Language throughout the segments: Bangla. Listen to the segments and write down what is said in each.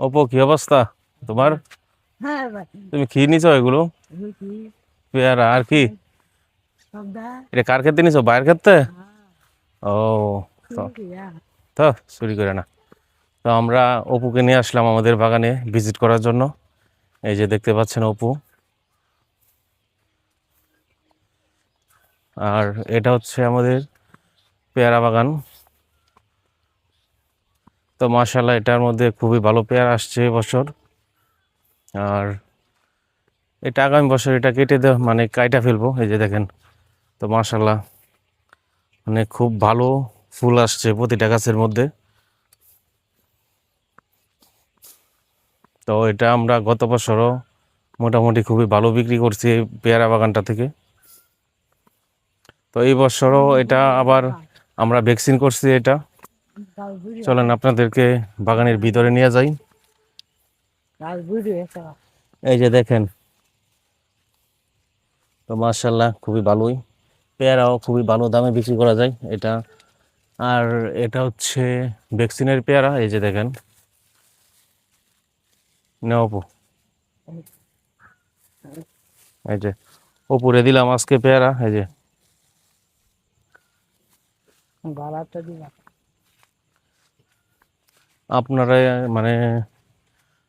অপু কি অবস্থা তোমার? তুমি কি নিছো এগুলো? পেয়ারা আর কি? এটা কার ক্ষেত্রে নিছো? বাইরের ক্ষেত্রে? ও, তো তো চুরি করে না। তো আমরা অপুকে নিয়ে আসলাম আমাদের বাগানে ভিজিট করার জন্য। এই যে দেখতে পাচ্ছেন অপু। আর এটা হচ্ছে আমাদের পেয়ারা বাগান। তো মাশাআল্লাহ এটার মধ্যে খুবই ভালো পেয়ারা আসছে এবছর। আর এটা আগামী বছর এটা কেটে মানে কাইটা ফেলবো। এই যে দেখেন, তো মাশাআল্লাহ মানে খুব ভালো ফুল আসছে প্রতিটা গাছের মধ্যে। তো এটা আমরা গত বছরও মোটামুটি খুবই ভালো বিক্রি করছি এই পেয়ারা বাগানটা থেকে। তো এই বছরও এটা আবার আমরা ভ্যাকসিন করছি এটা। চলেন আপনাদেরকে বাগানের ভিতরে নিয়ে যাই। এই যে দেখেন, তো মাশাআল্লাহ খুবই ভালোই, পেয়ারাও খুবই ভালো দামে বিক্রি করা যায় এটা। আর এটা হচ্ছে ভ্যাকসিনের পেয়ারা। এই যে দেখেন, নেও অপু, এই যে অপুরে দিলাম আজকে পেয়ারা। এই যে আপনারা মানে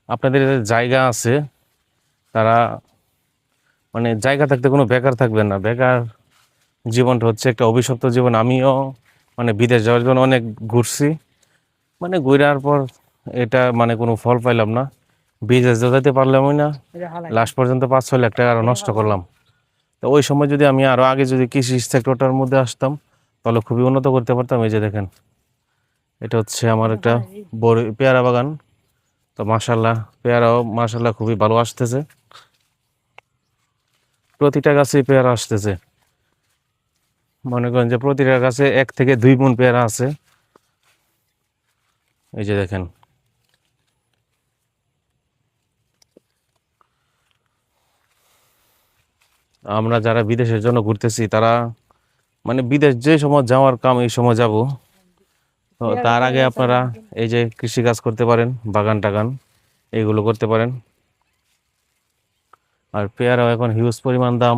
আপনাদের জায়গা আছে, তারা মানে জায়গা থাকতে কোনো বেকার থাকবেন না। বেকার জীবনটা হচ্ছে একটা অভিশপ্ত জীবন। আমিও মানে বিদেশ যাওয়ার জন্য অনেক ঘুরছি, মানে ঘুরার পর এটা মানে কোনো ফল পাইলাম না। বিদেশ যেতে পারলামই না। লাস্ট পর্যন্ত 5-6 লাখ টাকা আরো নষ্ট করলাম। তো ওই সময় যদি আমি আরো আগে যদি কৃষি সেক্টরটার মধ্যে আসতাম, তাহলে খুবই উন্নত করতে পারতাম। এই যে দেখেন, এটা হচ্ছে আমার একটা বড় পেয়ারা বাগান। তো মাশাআল্লাহ পেয়ারাও মাশাআল্লাহ খুবই ভালো আসতেছে, প্রতিটা গাছে পেয়ারা আসতেছে। মনে করেন যে প্রতিটা গাছে 1 থেকে 2 মণ পেয়ারা আছে। এই যে দেখেন, আমরা যারা বিদেশের জন্য ঘুরতেছি তারা মানে বিদেশ যে সময় যাওয়ার কাম এই সময় যাব। তো তার আগে আপনারা এই যে কৃষি কাজ করতে পারেন, বাগান টাগান এইগুলো করতে পারেন। আর পেয়ারাও এখন হিউজ পরিমাণ দাম।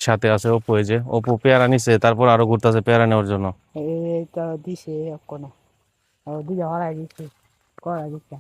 সাথে আছে অপু, এই যে অপু পেয়ারা নিছে, তারপর আরো ঘুরতেছে পেয়ারা নেওয়ার জন্য। এইটা দিছে কোনা আর দিকে হরাই দিছে করা দিছে